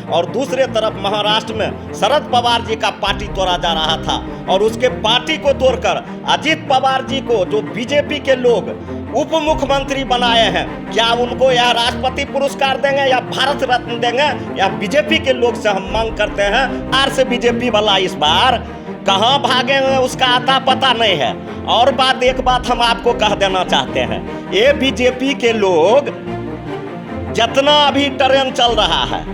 और दूसरे तरफ महाराष्ट्र में शरद पवार जी का पार्टी तोड़ा जा रहा था और उसके पार्टी को तोड़कर अजित पवार जी को जो बीजेपी के लोग उप मुख्यमंत्री बनाए हैं, क्या उनको यह राष्ट्रपति पुरस्कार देंगे या भारत रत्न देंगे, या बीजेपी के लोग से हम मांग करते हैं। आर से बीजेपी वाला इस बार कहां भागेंगे उसका आता पता नहीं है। और एक बात हम आपको कह देना चाहते हैं, ये बीजेपी के लोग जितना अभी ट्रेन चल रहा है,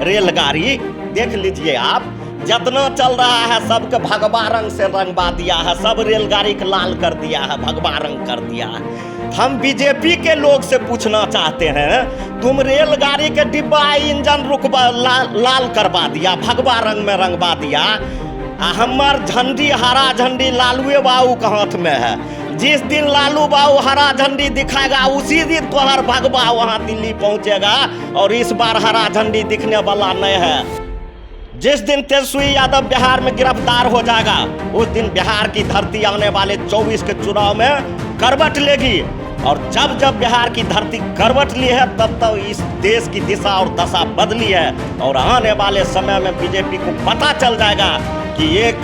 रेलगाड़ी देख लीजिए आप, जितना चल रहा है सबके भगवा रंग से रंगवा दिया है, सब रेलगाड़ी को लाल कर दिया है, भगवा रंग कर दिया है। हम बीजेपी के लोग से पूछना चाहते हैं, तुम रेलगाड़ी के डिब्बा इंजन रुकवा लाल करवा दिया, भगवा रंग में रंगवा दिया, हमार झंडी हरा झंडी लालू बाबू के हाथ में है। जिस दिन लालू बाबू हरा झंडी दिखाएगा उसी दिन तोहर भगवा वहां दिल्ली पहुंचेगा, और इस बार हरा झंडी दिखने वाला नहीं है। जिस दिन तेजस्वी यादव बिहार में गिरफ्तार हो जाएगा उस दिन बिहार की धरती आने वाले 24 के चुनाव में करवट लेगी, और जब जब बिहार की धरती करवट ली है तब तक इस देश की दिशा और दशा बदली है। और आने वाले समय में बीजेपी को पता चल जाएगा कि एक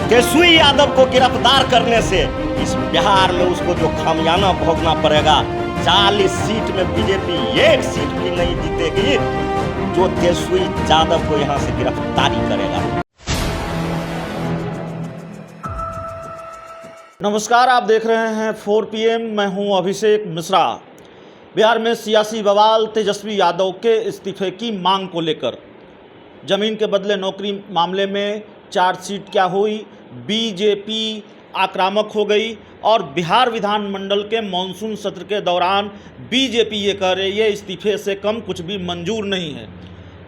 तेजस्वी यादव को गिरफ्तार करने से इस बिहार में उसको जो खामियाना भोगना पड़ेगा। 40 सीट में बीजेपी एक सीट भी नहीं जीतेगी जो तेजस्वी यादव को यहां से गिरफ्तारी करेगा। नमस्कार, आप देख रहे हैं 4 PM। मैं हूं अभिषेक मिश्रा। बिहार में सियासी बवाल तेजस्वी यादव के इस्तीफे की मांग को लेकर, जमीन के बदले नौकरी मामले में चार्जशीट क्या हुई, बीजेपी आक्रामक हो गई, और बिहार विधानमंडल के मानसून सत्र के दौरान बीजेपी ये कह रही है इस्तीफे से कम कुछ भी मंजूर नहीं है।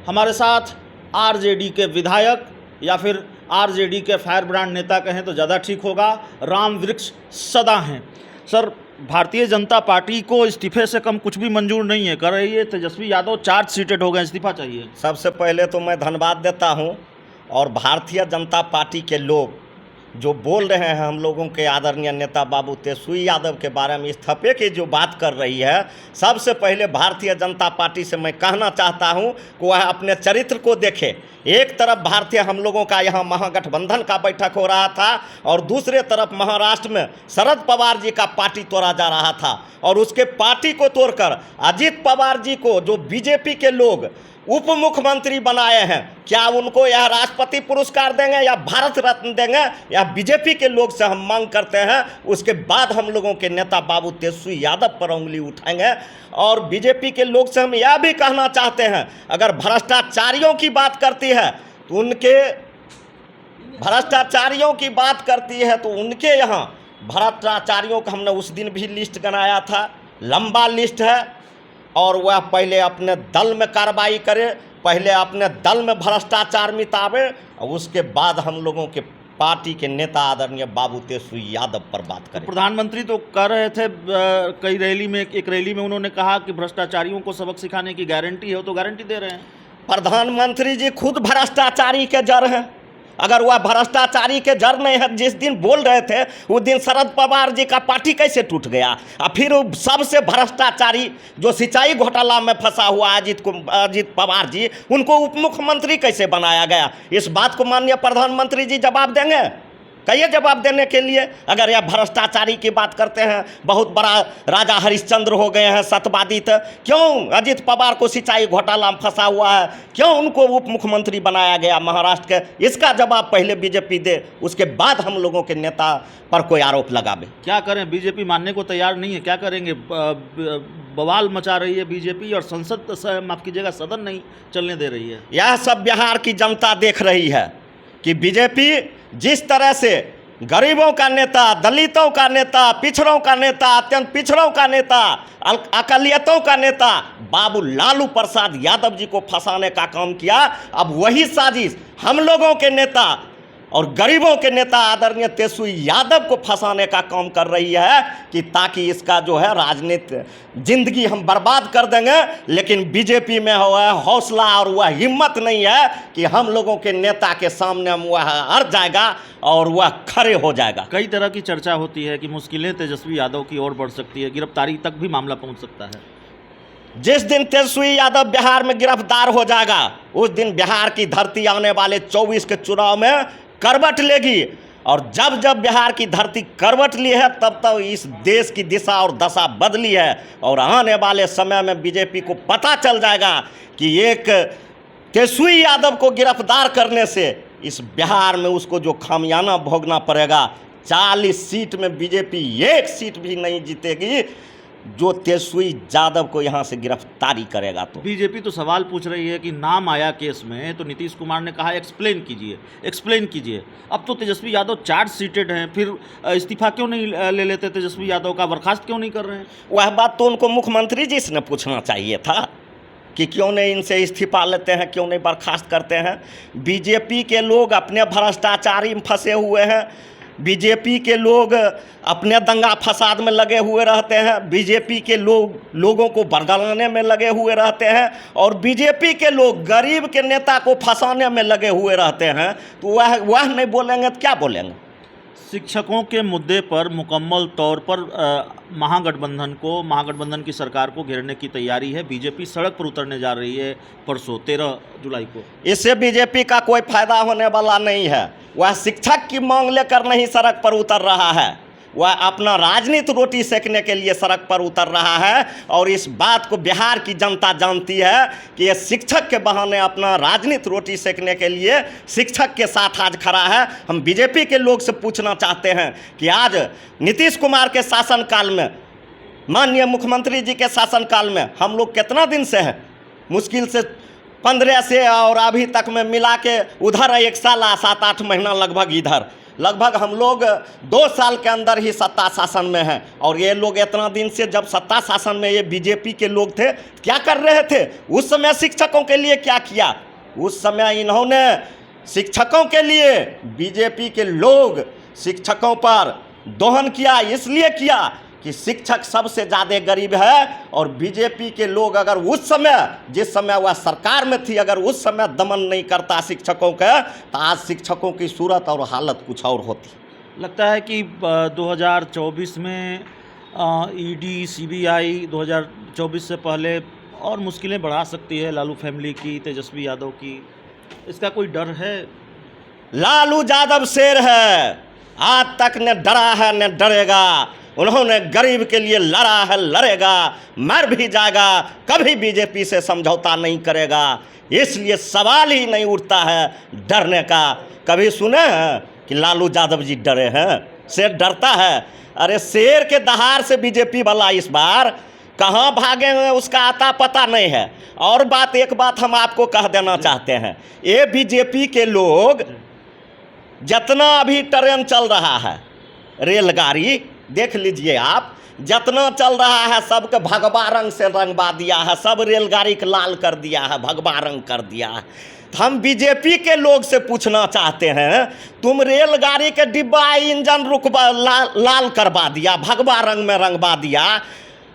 हमारे साथ आरजेडी के विधायक या फिर आरजेडी के फायर ब्रांड नेता कहें तो ज़्यादा ठीक होगा, राम वृक्ष सदा हैं। सर, भारतीय जनता पार्टी को इस्तीफे से कम कुछ भी मंजूर नहीं है, कर रही है तेजस्वी यादव चार्ज सीटेड हो गए, इस्तीफा चाहिए। सबसे पहले तो मैं धन्यवाद देता हूं, और भारतीय जनता पार्टी के लोग जो बोल रहे हैं हम लोगों के आदरणीय नेता बाबू तेजस्वी यादव के बारे में इस्तीफे की जो बात कर रही है, सबसे पहले भारतीय जनता पार्टी से मैं कहना चाहता हूं कि वह अपने चरित्र को देखे। एक तरफ भारतीय हम लोगों का यहाँ महागठबंधन का बैठक हो रहा था और दूसरे तरफ महाराष्ट्र में शरद पवार जी का पार्टी तोड़ा जा रहा था, और उसके पार्टी को तोड़कर अजित पवार जी को जो बीजेपी के लोग उप मुख्यमंत्री बनाए हैं, क्या उनको यह राष्ट्रपति पुरस्कार देंगे या भारत रत्न देंगे, या बीजेपी के लोग से हम मांग करते हैं। उसके बाद हम लोगों के नेता बाबू तेजस्वी यादव पर उंगली उठाएंगे। और बीजेपी के लोग से हम यह भी कहना चाहते हैं, अगर भ्रष्टाचारियों की बात करती है तो उनके यहाँ भ्रष्टाचारियों का हमने उस दिन भी लिस्ट बनाया था, लंबा लिस्ट है, और वह पहले अपने दल में कार्रवाई करे, पहले अपने दल में भ्रष्टाचार मिटावे, और उसके बाद हम लोगों के पार्टी के नेता आदरणीय बाबू तेजस्वी यादव पर बात करें। प्रधानमंत्री तो कर रहे थे कई रैली में, एक रैली में उन्होंने कहा कि भ्रष्टाचारियों को सबक सिखाने की गारंटी है, तो गारंटी दे रहे हैं। प्रधानमंत्री जी खुद भ्रष्टाचारी के जड़ हैं। अगर वह भ्रष्टाचारी के जड़ नहीं है, जिस दिन बोल रहे थे उस दिन शरद पवार जी का पार्टी कैसे टूट गया, और फिर सबसे भ्रष्टाचारी जो सिंचाई घोटाला में फंसा हुआ अजित पवार जी, उनको उप मुख्यमंत्री कैसे बनाया गया? इस बात को माननीय प्रधानमंत्री जी जवाब देंगे? कहिए जवाब देने के लिए। अगर यह भ्रष्टाचारी की बात करते हैं, बहुत बड़ा राजा हरिश्चंद्र हो गए हैं सत्यवादी, तो क्यों अजित पवार को सिंचाई घोटाला में फंसा हुआ है, क्यों उनको उप मुख्यमंत्री बनाया गया महाराष्ट्र के? इसका जवाब पहले बीजेपी दे, उसके बाद हम लोगों के नेता पर कोई आरोप लगावे। क्या करें, बीजेपी मानने को तैयार नहीं है, क्या करेंगे? बवाल मचा रही है बीजेपी, और संसद, माफ कीजिएगा, सदन नहीं चलने दे रही है। यह सब बिहार की जनता देख रही है कि बीजेपी जिस तरह से गरीबों का नेता, दलितों का नेता, पिछड़ों का नेता, अत्यंत पिछड़ों का नेता, अकलियतों का नेता बाबू लालू प्रसाद यादव जी को फंसाने का काम किया, अब वही साजिश हम लोगों के नेता और गरीबों के नेता आदरणीय तेजस्वी यादव को फंसाने का काम कर रही है, कि ताकि इसका जो है राजनीतिक जिंदगी हम बर्बाद कर देंगे। लेकिन बीजेपी में वह हौसला और वह हिम्मत नहीं है कि हम लोगों के नेता के सामने वह हट जाएगा और वह खड़े हो जाएगा। कई तरह की चर्चा होती है कि मुश्किलें तेजस्वी यादव की ओर बढ़ सकती है, गिरफ्तारी तक भी मामला पहुंच सकता है। जिस दिन तेजस्वी यादव बिहार में गिरफ्तार हो जाएगा उस दिन बिहार की धरती आने वाले 24 के चुनाव में करवट लेगी। और जब जब बिहार की धरती करवट ली है तब तक इस देश की दिशा और दशा बदली है। और आने वाले समय में बीजेपी को पता चल जाएगा कि एक तेजस्वी यादव को गिरफ्तार करने से इस बिहार में उसको जो खामियाना भोगना पड़ेगा। 40 सीट में बीजेपी एक सीट भी नहीं जीतेगी जो तेजस्वी यादव को यहाँ से गिरफ्तारी करेगा। तो बीजेपी तो सवाल पूछ रही है कि नाम आया केस में तो नीतीश कुमार ने कहा एक्सप्लेन कीजिए। अब तो तेजस्वी यादव चार्ज सीटेड हैं, फिर इस्तीफा क्यों नहीं ले लेते तेजस्वी यादव का, बर्खास्त क्यों नहीं कर रहे हैं? वह बात तो उनको मुख्यमंत्री जी से ने पूछना चाहिए था कि क्यों नहीं इनसे इस्तीफा लेते हैं, क्यों नहीं बर्खास्त करते हैं। बीजेपी के लोग अपने भ्रष्टाचारी में फंसे हुए हैं, बीजेपी के लोग अपने दंगा फसाद में लगे हुए रहते हैं, बीजेपी के लोगों को बरगलाने में लगे हुए रहते हैं और बीजेपी के लोग गरीब के नेता को फंसाने में लगे हुए रहते हैं। तो वह नहीं बोलेंगे तो क्या बोलेंगे? शिक्षकों के मुद्दे पर मुकम्मल तौर पर महागठबंधन की सरकार को घेरने की तैयारी है। बीजेपी सड़क पर उतरने जा रही है परसों 13 जुलाई को। इससे बीजेपी का कोई फायदा होने वाला नहीं है। वह शिक्षक की मांग लेकर नहीं सड़क पर उतर रहा है, वह अपना राजनीति रोटी सेकने के लिए सड़क पर उतर रहा है। और इस बात को बिहार की जनता जानती है कि ये शिक्षक के बहाने अपना राजनीति रोटी सेकने के लिए शिक्षक के साथ आज खड़ा है। हम बीजेपी के लोग से पूछना चाहते हैं कि आज नीतीश कुमार के शासनकाल में, माननीय मुख्यमंत्री जी के शासनकाल में हम लोग कितना दिन से हैं, मुश्किल से 15 से और अभी तक में मिला के उधर 1 साल 7-8 महीना लगभग हम लोग 2 साल के अंदर ही सत्ता शासन में हैं। और ये लोग इतना दिन से जब सत्ता शासन में ये बीजेपी के लोग थे क्या कर रहे थे? उस समय शिक्षकों के लिए क्या किया? उस समय इन्होंने शिक्षकों के लिए, बीजेपी के लोग शिक्षकों पर दोहन किया, इसलिए किया कि शिक्षक सबसे ज़्यादा गरीब है। और बीजेपी के लोग अगर उस समय, जिस समय वह सरकार में थी, अगर उस समय दमन नहीं करता शिक्षकों का तो आज शिक्षकों की सूरत और हालत कुछ और होती। लगता है कि 2024 में ईडी सीबीआई 2024 से पहले और मुश्किलें बढ़ा सकती है लालू फैमिली की, तेजस्वी यादव की। इसका कोई डर है? लालू यादव शेर है, आज तक न डरा है न डरेगा। उन्होंने गरीब के लिए लड़ा है, लड़ेगा, मर भी जाएगा, कभी बीजेपी से समझौता नहीं करेगा। इसलिए सवाल ही नहीं उठता है डरने का। कभी सुने हैं कि लालू यादव जी डरे हैं? शेर डरता है? अरे शेर के दहाड़ से बीजेपी वाला इस बार कहाँ भागेंगे उसका आता पता नहीं है। और एक बात हम आपको कह देना चाहते हैं, ये बीजेपी के लोग जितना अभी ट्रेन चल रहा है, रेलगाड़ी देख लीजिए आप, जितना चल रहा है सबके भगवा रंग से रंगवा दिया है, सब रेलगाड़ी को लाल कर दिया है, भगवा रंग कर दिया है। तो हम बीजेपी के लोग से पूछना चाहते हैं, तुम रेलगाड़ी के डिब्बा इंजन रुकवा लाल करवा दिया, भगवा रंग में रंगवा दिया,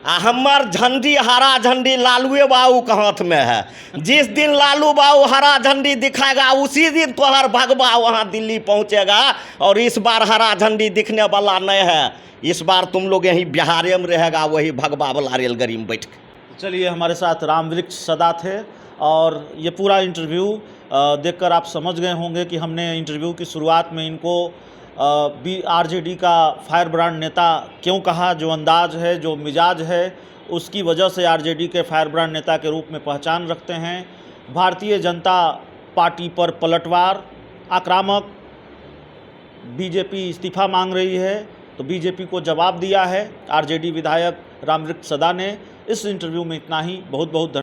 हमार झंडी हरा झंडी लालूए बाबू के हाथ में है। जिस दिन लालू बाबू हरा झंडी दिखाएगा उसी दिन तोहर भगवा वहाँ दिल्ली पहुँचेगा। और इस बार हरा झंडी दिखने वाला नहीं है, इस बार तुम लोग यहीं बिहार में रहेगा, वही भगवा वाला रेलगाड़ी में बैठ के। चलिए, हमारे साथ रामवृक्ष सदा थे और ये पूरा इंटरव्यू देखकर आप समझ गए होंगे कि हमने इंटरव्यू की शुरुआत में इनको आरजेडी का फायर ब्रांड नेता क्यों कहा। जो अंदाज है, जो मिजाज है, उसकी वजह से आरजेडी के फायर ब्रांड नेता के रूप में पहचान रखते हैं। भारतीय जनता पार्टी पर पलटवार, आक्रामक, बीजेपी इस्तीफा मांग रही है तो बीजेपी को जवाब दिया है आरजेडी विधायक रामवृक्ष सदा ने। इस इंटरव्यू में इतना ही। बहुत बहुत धन्यवाद।